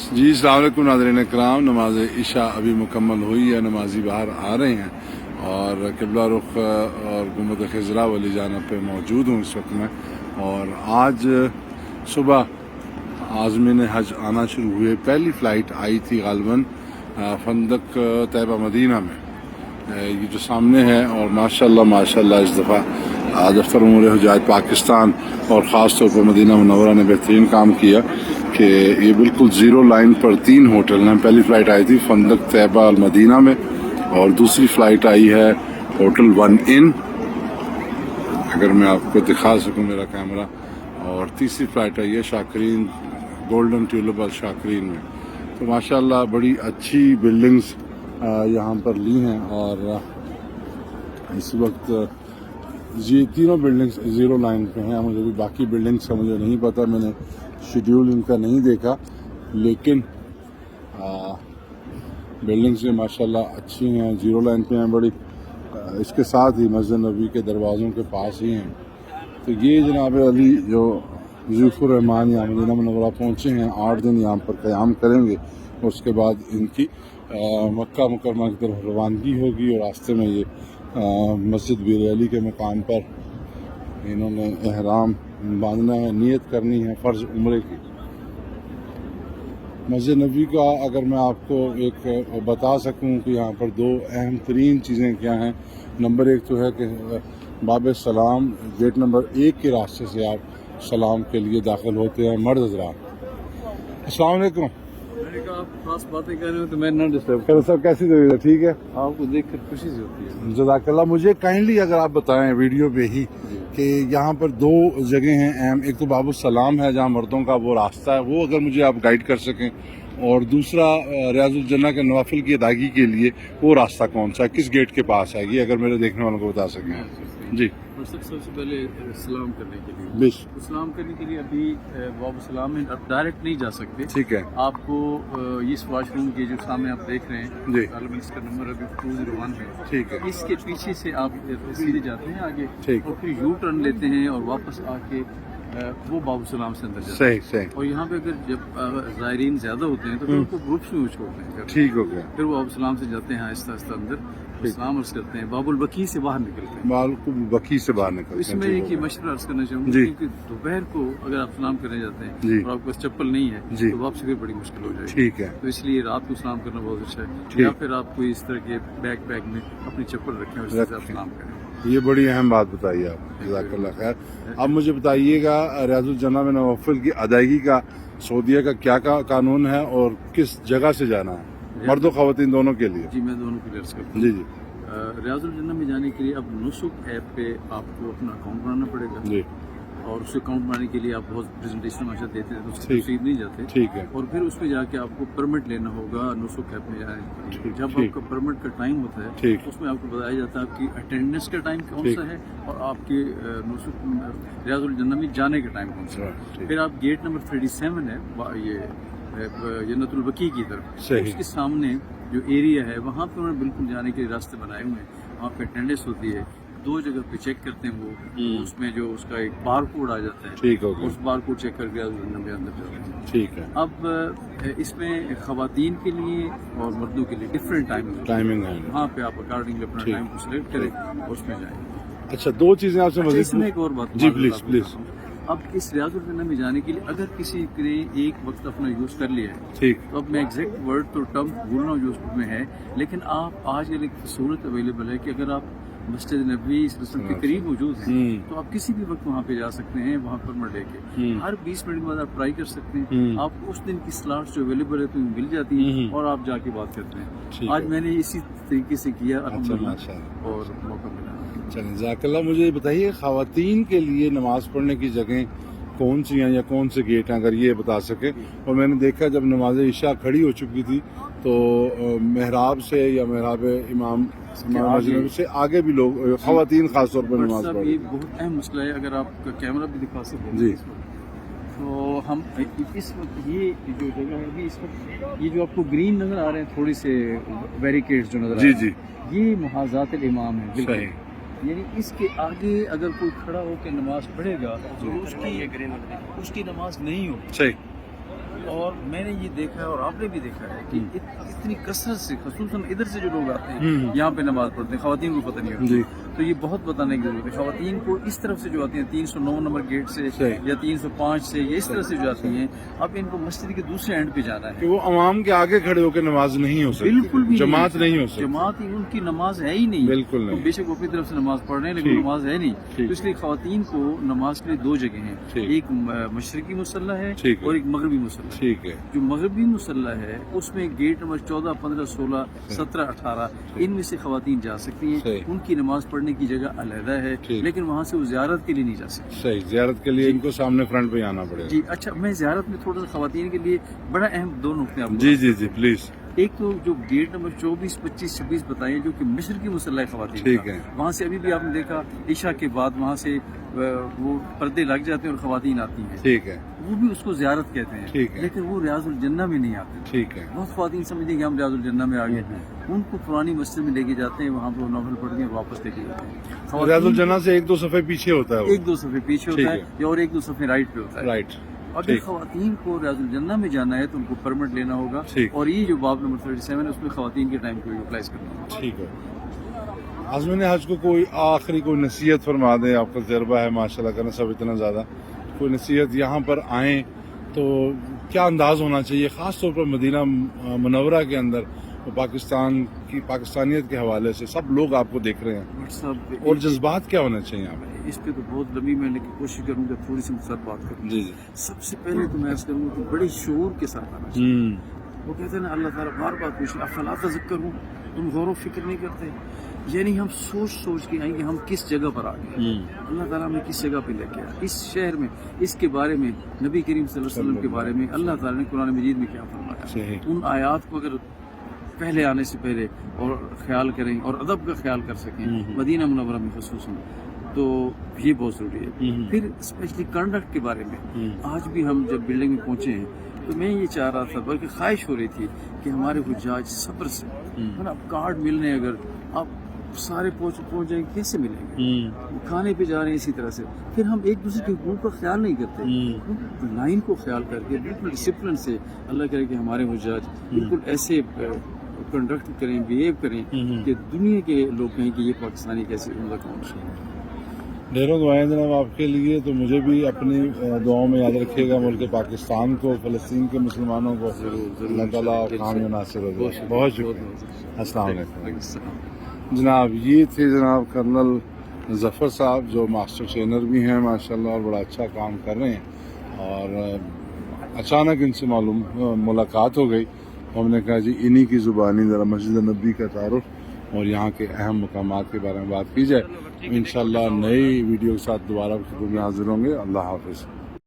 جی السلام علیکم ناظرین کرام، نماز عشاء ابھی مکمل ہوئی ہے، نمازی باہر آ رہے ہیں اور قبلہ رخ اور گنبد خضرا والی جانب پہ موجود ہوں اس وقت میں. اور آج صبح عازمین حج آنا شروع ہوئے. پہلی فلائٹ آئی تھی غالباً فندق طیبہ مدینہ میں، یہ جو سامنے ہے. اور ماشاءاللہ اس دفعہ دفتر امور حجاج پاکستان اور خاص طور پر مدینہ منورہ نے بہترین کام کیا کہ یہ بالکل زیرو لائن پر 3 ہوٹل ہیں. پہلی فلائٹ آئی تھی فندق طیبہ المدینہ میں، اور دوسری فلائٹ آئی ہے ہوٹل 1 ان، اگر میں آپ کو دکھا سکوں میرا کیمرہ، اور تیسری فلائٹ آئی ہے شاکرین گولڈن ٹیولپ شاکرین میں. تو ماشاءاللہ بڑی اچھی بلڈنگز یہاں پر لی ہیں. اور اس وقت یہ تینوں بلڈنگز زیرو لائن پہ ہیں. مجھے بھی باقی بلڈنگز کا مجھے نہیں پتہ، میں نے شیڈیول ان کا نہیں دیکھا، لیکن بلڈنگز ماشاءاللہ اچھی ہیں، زیرو لائن پہ ہیں بڑی. اس کے ساتھ ہی مسجد نبوی کے دروازوں کے پاس ہی ہیں. تو یہ جناب علی جو ضیوف الرحمان یہاں مدینہ منورہ پہنچے ہیں، 8 دن یہاں پر قیام کریں گے. اس کے بعد ان کی مکہ مکرمہ کی طرف روانگی ہوگی، اور راستے میں یہ مسجد بیر علی کے مقام پر انہوں نے احرام باندھنا ہے، نیت کرنی ہے فرض عمرے کی. مسجد نبوی کا اگر میں آپ کو ایک بتا سکوں کہ یہاں پر 2 اہم ترین چیزیں کیا ہیں. نمبر 1 تو ہے کہ باب سلام گیٹ نمبر 1 کے راستے سے آپ سلام کے لیے داخل ہوتے ہیں مرد حضرات. السلام علیکم. آپ خاص باتیں کر رہے ہو تو میں نہ ڈسٹرب خیر صاحب، کیسی طبیعت ہے؟ ٹھیک ہے، آپ کو دیکھ کر خوشی سی ہوتی ہے. جزاک اللہ. مجھے کائنڈلی اگر آپ بتائیں ویڈیو پہ ہی کہ یہاں پر 2 جگہ ہیں اہم. ایک تو باب السلام ہے جہاں مردوں کا وہ راستہ ہے، وہ اگر مجھے آپ گائیڈ کر سکیں، اور دوسرا ریاض الجنہ کے نوافل کی ادائیگی کے لیے وہ راستہ کون سا ہے، کس گیٹ کے پاس ہے، یہ اگر میرے دیکھنے والوں کو بتا سکیں. جی. اور سب سے پہلے سلام کرنے کے لیے بیش سلام کرنے کے لیے ابھی باب السلام میں آپ ڈائریکٹ نہیں جا سکتے. ٹھیک ہے. آپ کو اس واش روم کے جو سامنے آپ دیکھ رہے ہیں، جی غالباً اس کا نمبر ابھی 201 ہے. ٹھیک ہے. اس کے پیچھے سے آپ سیدھے جاتے ہیں آگے، ٹھیک. اور پھر یو ٹرن لیتے ہیں اور واپس آ کے وہ باب السلام سے اندر جاتے ہیں. صحیح. اور یہاں پہ اگر جب زائرین زیادہ ہوتے ہیں تو پھر ان کو گروپس میں چھوڑتے ہیں. ٹھیک ہو گیا. پھر وہ باب السلام سے جاتے ہیں آہستہ آہستہ اندر، سلام عرض کرتے ہیں، باب البقیع سے باہر نکلتے ہیں. بال کو بقیع سے باہر نکلتے ہیں. اس میں ایک مشورہ عرض کرنا چاہوں گا، جی. کیونکہ دوپہر کو اگر آپ سلام کرنے جاتے ہیں جی. اور آپ کے پاس چپل نہیں ہے جی. تو واپسی پھر بڑی مشکل ہو جائے گی. ٹھیک ہے. تو اس لیے رات کو سلام کرنا بہت اچھا ہے، یا پھر آپ کو اس طرح کے بیک پیک میں اپنی چپل رکھیں اور اس سے آپ سلام کریں. یہ بڑی اہم بات بتائی آپ، جزاک اللہ خیر. اب مجھے بتائیے گا ریاض الجنہ میں نوافل کی ادائیگی کا سعودیہ کا کیا قانون ہے، اور کس جگہ سے جانا ہے مرد و خواتین دونوں کے لیے؟ جی میں دونوں کو عرض کرتا ہوں. جی. ریاض الجنہ میں جانے کے لیے اب نسک ایپ پہ آپ کو اپنا اکاؤنٹ بنانا پڑے گا. جی. اور اس اکاؤنٹ بنانے کے لیے آپ بہت پریزنٹیشن ہمیشہ دیتے ہیں تو اس ٹھیک. تفصیل نہیں جاتے. ٹھیک ہے. اور پھر اس پہ جا کے آپ کو پرمٹ لینا ہوگا نسک ایپ میں جانے کے لیے. جب آپ کا پرمٹ کا ٹائم ہوتا ہے ٹھیک. اس میں آپ کو بتایا جاتا ہے آپ کی اٹینڈنس کا ٹائم کون سا ہے اور آپ کے نسک ریاض الجنہ میں جانے کا ٹائم کون سا ہے. پھر آپ گیٹ نمبر 37 ہے یہ جنت البقیع کی طرف، اس کے سامنے جو ایریا ہے وہاں پہ انہوں نے بالکل جانے کے راستے بنائے ہوئے ہیں. وہاں پہ اٹینڈنس ہوتی ہے، 2 جگہ پہ چیک کرتے ہیں وہ، اس میں جو اس کا ایک بار کوڈ آ جاتا ہے. ٹھیک ہو گیا. اس بار کوڈ چیک کر کے اندر جاتے ہیں. ٹھیک ہے. اب اس میں خواتین کے لیے اور مردوں کے لیے ڈفرینٹ ٹائمنگ ہے. وہاں پہ آپ اکارڈنگ اپنا ٹائم کو سلیکٹ کریں اور اس میں جائیں. اچھا 2 چیزیں آپ سے اس مزید. میں ایک اور بات. جی پلیز. اب اس ریاض الجنہ میں جانے کے لیے اگر کسی نے ایک وقت اپنا یوز کر لیا ہے، ٹھیک. تو اب میں ایگزیکٹ ورڈ تو ٹرم بولنا جو اس میں ہے، لیکن آپ آج کل ایک سہولت اویلیبل ہے کہ اگر آپ مسجد نبوی اس رسم کے قریب موجود ہیں تو آپ کسی بھی وقت وہاں پہ جا سکتے ہیں. وہاں پر لے کے ہر 20 منٹ کے بعد آپ ٹرائی کر سکتے ہیں. آپ کو اس دن کی سلاٹس جو اویلیبل ہے تو مل جاتی ہیں اور آپ جا کے بات کرتے ہیں. آج میں نے اسی طریقے سے کیا اور موقع ملا. چلیں جزاک اللہ. مجھے بتائیے خواتین کے لیے نماز پڑھنے کی جگہیں کون سی ہیں یا کون سے گیٹ ہیں، اگر یہ بتا سکیں. اور میں نے دیکھا جب نماز عشاء کھڑی ہو چکی تھی تو محراب سے یا محراب امام مسجد سے آگے بھی لوگ خواتین خاص طور پر نماز پڑھ. یہ بہت اہم مسئلہ ہے. اگر آپ کا کیمرہ بھی دکھا سکیں جی. تو ہم اس وقت یہ جو جگہ ہے اس وقت یہ جو آپ کو گرین نظر آ رہے ہیں تھوڑی سے بیریکیڈز جو نظر آ رہے ہیں، یہ محاذات الامام ہے. بالکل یعنی اس کے آگے اگر کوئی کھڑا ہو کے نماز پڑھے گا تو اس کی نماز نہیں ہو. صحیح. اور میں نے یہ دیکھا ہے اور آپ نے بھی دیکھا ہے کہ اتنی کثرت سے خصوصاً ادھر سے جو لوگ آتے ہیں یہاں پہ نماز پڑھتے ہیں، خواتین کو پتہ نہیں ہوتی جی تو یہ بہت بتانے کی ضرورت ہے خواتین کو اس طرف سے جو آتی ہیں 309 نمبر گیٹ سے صحیح. یا 305 سے یا اس طرح سے جو آتی ہیں اب ان کو مسجد کے دوسرے اینڈ پہ جانا ہے. کہ وہ عوام کے آگے کھڑے ہو کے نماز نہیں ہو سکتی، بالکل بھی جماعت نہیں ہو سکتی، جماعت ہی ان کی نماز ہے ہی نہیں. بالکل تو نہیں. بے شک وہ اپنی طرف سے نماز پڑھ رہے ہیں لیکن ٹھیک. نماز ہے نہیں. ٹھیک. تو اس لیے خواتین کو نماز کے لیے دو جگہ ہیں، ٹھیک. ایک مشرقی مصلی ہے ٹھیک ہے. اور ایک مغربی مصلی ہے. ٹھیک ہے. جو مغربی مصلی ہے اس میں گیٹ نمبر 14 15 16 17 18 ان میں سے خواتین جا سکتی ہیں. صحیح. ان کی نماز پڑھنے کی جگہ علیحدہ ہے ٹھیک. لیکن وہاں سے وہ زیارت کے لیے نہیں جا سکتی. صحیح، زیارت کے لیے ان کو سامنے فرنٹ پہ آنا پڑے گا. جی اچھا، میں زیارت میں تھوڑا سا خواتین کے لیے بڑا اہم دو نقطے آپ کو جی جی جی پلیز. ایک تو جو گیٹ نمبر 24 25 26 بتائیں جو کہ مشرقی مصلی خواتین ٹھیک کا، ہے. وہاں سے ابھی بھی آپ نے دیکھا عشاء کے بعد وہاں سے وہ پردے لگ جاتے ہیں اور خواتین آتی ہیں، ٹھیک ہے. وہ بھی اس کو زیارت کہتے ہیں. ٹھیک ہے. لیکن وہ ریاض الجنہ میں نہیں آتے. ٹھیک ہے. بہت خواتین سمجھتے ہیں کہ ہم ریاض الجنہ میں آ گئے، ان کو پرانی مسجد میں لے کے جاتے ہیں، وہاں پہ وہ نوفل پڑھتے ہیں واپس لے کے جاتے ہیں. ریاض الجنہ سے ایک دو صفحے پیچھے ہوتا ہے وہ. ایک دو صفحے پیچھے ہوتا ہے یا اور ایک دو صفحے رائٹ پہ ہوتا ہے. رائٹ. اگر خواتین کو ریاض الجنہ میں جانا ہے تو ان کو پرمٹ لینا ہوگا، اور یہ جو باب نمبر 37 ہے اس میں خواتین کے ٹائم کو یوٹیلائز کرنا ہوگا. ٹھیک ہے. عازمین حج کو کوئی آخری کوئی نصیحت فرما دیں، آپ کا تجربہ ہے ماشاءاللہ کرنا سب اتنا زیادہ، کوئی نصیحت یہاں پر آئیں تو کیا انداز ہونا چاہیے خاص طور پر مدینہ منورہ کے اندر، پاکستان کی پاکستانیت کے حوالے سے سب لوگ آپ کو دیکھ رہے ہیں اور جذبات کیا ہونا چاہیے آپ؟ اس پہ تو بہت لمبی میں کوشش کروں گا تھوڑی سی مختصر بات کروں. جی جی. سب سے پہلے تو میں عرض کروں گا کہ بڑے شعور کے ساتھ آنا چاہیے. وہ کہتے ہیں نا اللہ تعالیٰ بار بار پوچھ رہا افلا تذکرون، تم غور و فکر نہیں کرتے. یعنی ہم سوچ کے آئیں گے ہم کس جگہ پر آ گئے، اللہ تعالیٰ ہمیں کس جگہ پہ لے کے آیا، اس شہر میں، اس کے بارے میں نبی کریم صلی اللہ علیہ وسلم کے بارے میں اللہ تعالیٰ نے قرآن مجید میں کیا فرمایا. ان آیات کو اگر پہلے آنے سے پہلے اور خیال کریں اور ادب کا خیال کر سکیں مدینہ منورہ میں خصوصاً، تو یہ بہت ضروری ہے. پھر اسپیشلی کنڈکٹ کے بارے میں آج بھی ہم جب بلڈنگ میں پہنچے ہیں تو میں یہ چاہ رہا تھا، بلکہ خواہش ہو رہی تھی کہ ہمارے حجاج صبر سے، اب کارڈ ملنے اگر آپ سارے پہنچ جائیں کیسے ملیں گے، کھانے پہ جا رہے ہیں اسی طرح سے، پھر ہم ایک دوسرے کے حقوق کا خیال نہیں کرتے. لائن کو خیال کر کے بالکل ڈسپلن سے اللہ کرے کہ ہمارے حجاج بالکل ایسے کنڈکٹ کریں، بیہیو کریں کہ دنیا کے لوگ کہیں کہ یہ پاکستانی کیسے عمدہ قوم ہے. ڈھیروں دعائیں جناب آپ کے لیے. تو مجھے بھی اپنی دعاؤں میں یاد رکھیے گا، ملک پاکستان کو، فلسطین کے مسلمانوں کو اللہ تعالیٰ کام ناصر ہو جائے. بہت شکریہ. السلام علیکم. جناب یہ تھے جناب کرنل ظفر صاحب جو ماسٹر ٹرینر بھی ہیں ماشاءاللہ اور بڑا اچھا کام کر رہے ہیں. اور اچانک ان سے ملاقات ہو گئی، ہم نے کہا جی انہی کی زبانی ذرا مسجد نبی کا تعارف اور یہاں کے اہم مقامات کے بارے میں بات کی جائے. انشاءاللہ نئی ویڈیو کے ساتھ دوبارہ خدمت میں حاضر ہوں گے. اللہ حافظ.